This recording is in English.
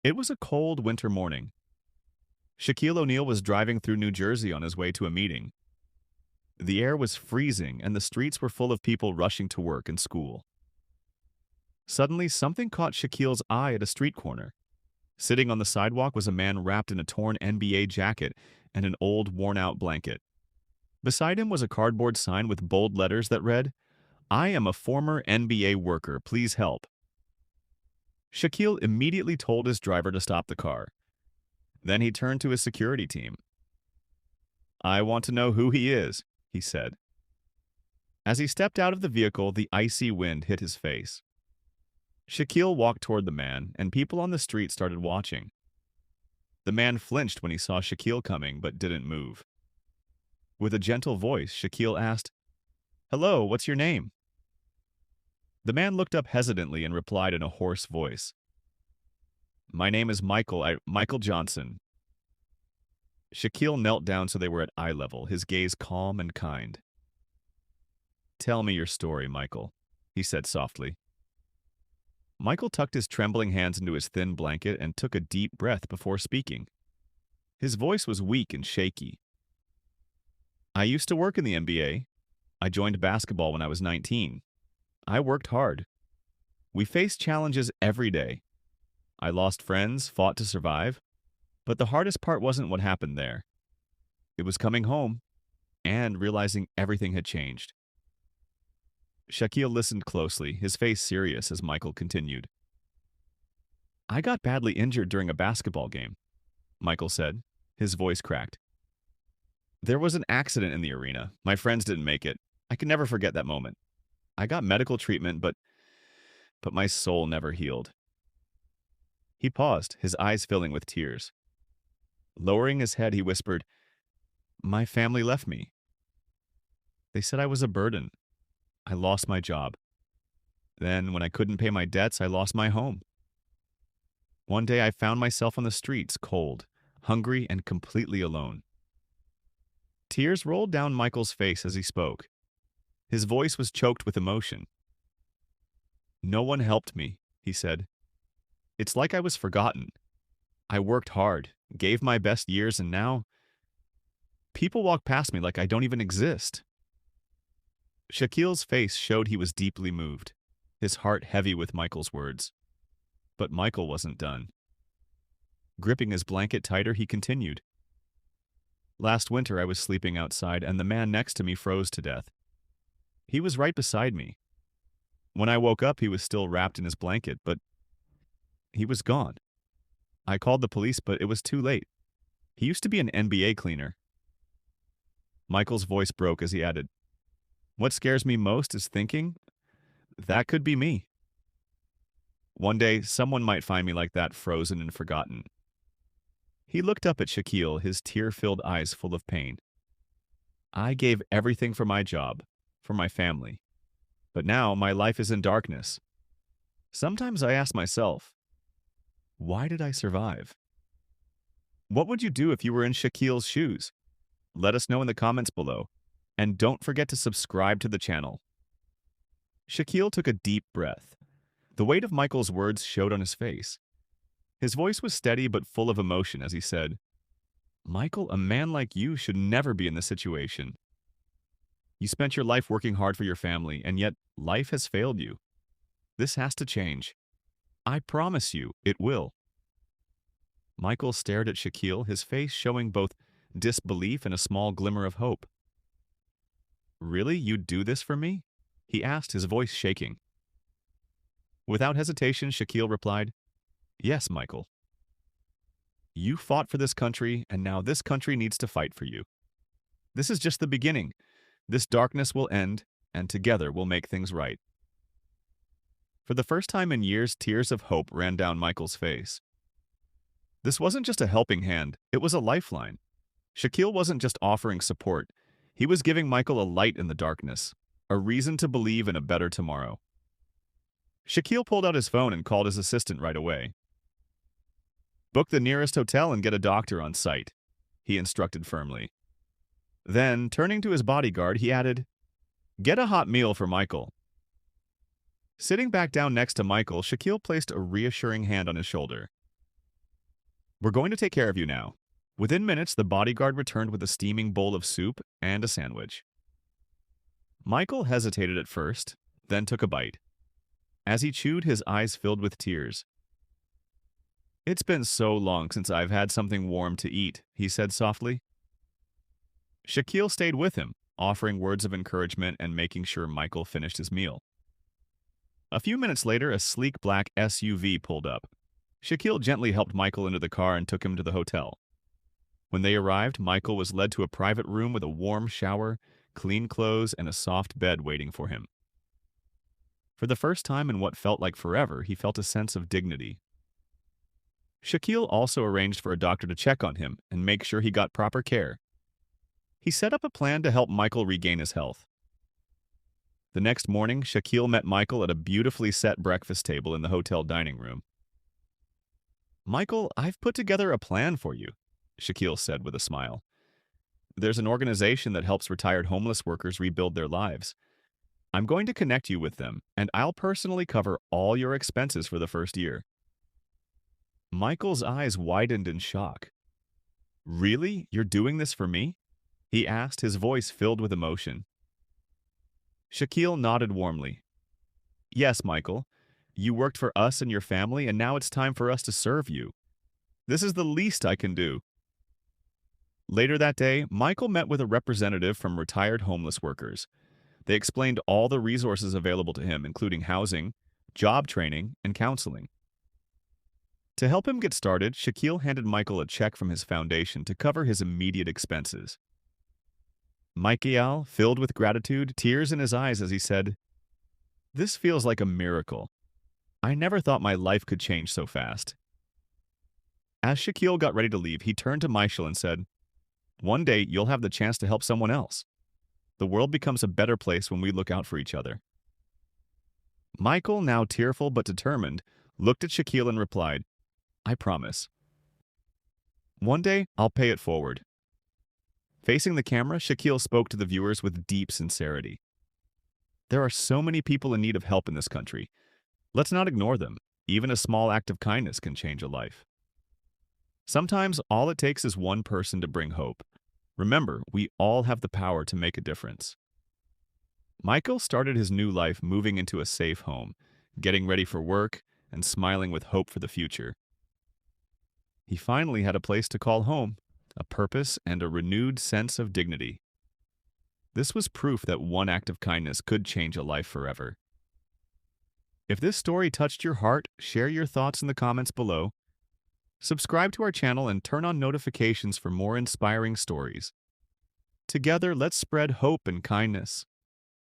It was a cold winter morning. Shaquille O'Neal was driving through New Jersey on his way to a meeting. The air was freezing and the streets were full of people rushing to work and school. Suddenly, something caught Shaquille's eye at a street corner. Sitting on the sidewalk was a man wrapped in a torn NBA jacket and an old, worn-out blanket. Beside him was a cardboard sign with bold letters that read, "I am a former NBA worker. Please help." Shaquille immediately told his driver to stop the car. Then he turned to his security team. "I want to know who he is," he said. As he stepped out of the vehicle, the icy wind hit his face. Shaquille walked toward the man, and people on the street started watching. The man flinched when he saw Shaquille coming, but didn't move. With a gentle voice, Shaquille asked, "Hello, what's your name?" The man looked up hesitantly and replied in a hoarse voice, "My name is Michael Johnson." Shaquille knelt down so they were at eye level, his gaze calm and kind. "Tell me your story, Michael," he said softly. Michael tucked his trembling hands into his thin blanket and took a deep breath before speaking. His voice was weak and shaky. "I used to work in the NBA. I joined basketball when I was 19. I worked hard. We faced challenges every day. I lost friends, fought to survive. But the hardest part wasn't what happened there. It was coming home and realizing everything had changed." Shaquille listened closely, his face serious as Michael continued. "I got badly injured during a basketball game," Michael said, his voice cracked. "There was an accident in the arena. My friends didn't make it. I can never forget that moment. I got medical treatment, but my soul never healed." He paused, his eyes filling with tears. Lowering his head, he whispered, "My family left me. They said I was a burden. I lost my job. Then, when I couldn't pay my debts, I lost my home. One day I found myself on the streets, cold, hungry, and completely alone." Tears rolled down Michael's face as he spoke. His voice was choked with emotion. "No one helped me," he said. "It's like I was forgotten. I worked hard, gave my best years, and now people walk past me like I don't even exist." Shaquille's face showed he was deeply moved, his heart heavy with Michael's words. But Michael wasn't done. Gripping his blanket tighter, he continued. "Last winter I was sleeping outside and the man next to me froze to death. He was right beside me. When I woke up, he was still wrapped in his blanket, but he was gone. I called the police, but it was too late. He used to be an NBA cleaner." Michael's voice broke as he added, "What scares me most is thinking that could be me. One day, someone might find me like that, frozen and forgotten." He looked up at Shaquille, his tear-filled eyes full of pain. "I gave everything for my job, for my family. But now my life is in darkness. Sometimes I ask myself, why did I survive?" What would you do if you were in Shaquille's shoes? Let us know in the comments below. And don't forget to subscribe to the channel. Shaquille took a deep breath. The weight of Michael's words showed on his face. His voice was steady but full of emotion as he said, "Michael, a man like you should never be in this situation. You spent your life working hard for your family, and yet life has failed you. This has to change. I promise you, it will." Michael stared at Shaquille, his face showing both disbelief and a small glimmer of hope. "Really, you'd do this for me?" he asked, his voice shaking. Without hesitation, Shaquille replied, "Yes, Michael. You fought for this country, and now this country needs to fight for you. This is just the beginning. This darkness will end, and together we'll make things right." For the first time in years, tears of hope ran down Michael's face. This wasn't just a helping hand, it was a lifeline. Shaquille wasn't just offering support, he was giving Michael a light in the darkness, a reason to believe in a better tomorrow. Shaquille pulled out his phone and called his assistant right away. "Book the nearest hotel and get a doctor on site," he instructed firmly. Then, turning to his bodyguard, he added, "Get a hot meal for Michael." Sitting back down next to Michael, Shaquille placed a reassuring hand on his shoulder. We're going to take care of you now. Within minutes, the bodyguard returned with a steaming bowl of soup and a sandwich. Michael hesitated at first, then took a bite. As he chewed, his eyes filled with tears. "It's been so long since I've had something warm to eat," he said softly. Shaquille stayed with him, offering words of encouragement and making sure Michael finished his meal. A few minutes later, a sleek black SUV pulled up. Shaquille gently helped Michael into the car and took him to the hotel. When they arrived, Michael was led to a private room with a warm shower, clean clothes, and a soft bed waiting for him. For the first time in what felt like forever, he felt a sense of dignity. Shaquille also arranged for a doctor to check on him and make sure he got proper care. He set up a plan to help Michael regain his health. The next morning, Shaquille met Michael at a beautifully set breakfast table in the hotel dining room. "Michael, I've put together a plan for you," Shaquille said with a smile. "There's an organization that helps retired homeless workers rebuild their lives. I'm going to connect you with them, and I'll personally cover all your expenses for the first year." Michael's eyes widened in shock. "Really? You're doing this for me?" he asked, his voice filled with emotion. Shaquille nodded warmly. "Yes, Michael. You worked for us and your family, and now it's time for us to serve you. This is the least I can do." Later that day, Michael met with a representative from retired homeless workers. They explained all the resources available to him, including housing, job training, and counseling. To help him get started, Shaquille handed Michael a check from his foundation to cover his immediate expenses. Michael, filled with gratitude, tears in his eyes as he said, "This feels like a miracle. I never thought my life could change so fast." As Shaquille got ready to leave, he turned to Michael and said, "One day you'll have the chance to help someone else. The world becomes a better place when we look out for each other." Michael, now tearful but determined, looked at Shaquille and replied, "I promise. One day, I'll pay it forward." Facing the camera, Shaquille spoke to the viewers with deep sincerity. "There are so many people in need of help in this country. Let's not ignore them. Even a small act of kindness can change a life. Sometimes all it takes is one person to bring hope. Remember, we all have the power to make a difference." Michael started his new life moving into a safe home, getting ready for work, and smiling with hope for the future. He finally had a place to call home, a purpose, and a renewed sense of dignity. This was proof that one act of kindness could change a life forever. If this story touched your heart, share your thoughts in the comments below. Subscribe to our channel and turn on notifications for more inspiring stories. Together, let's spread hope and kindness.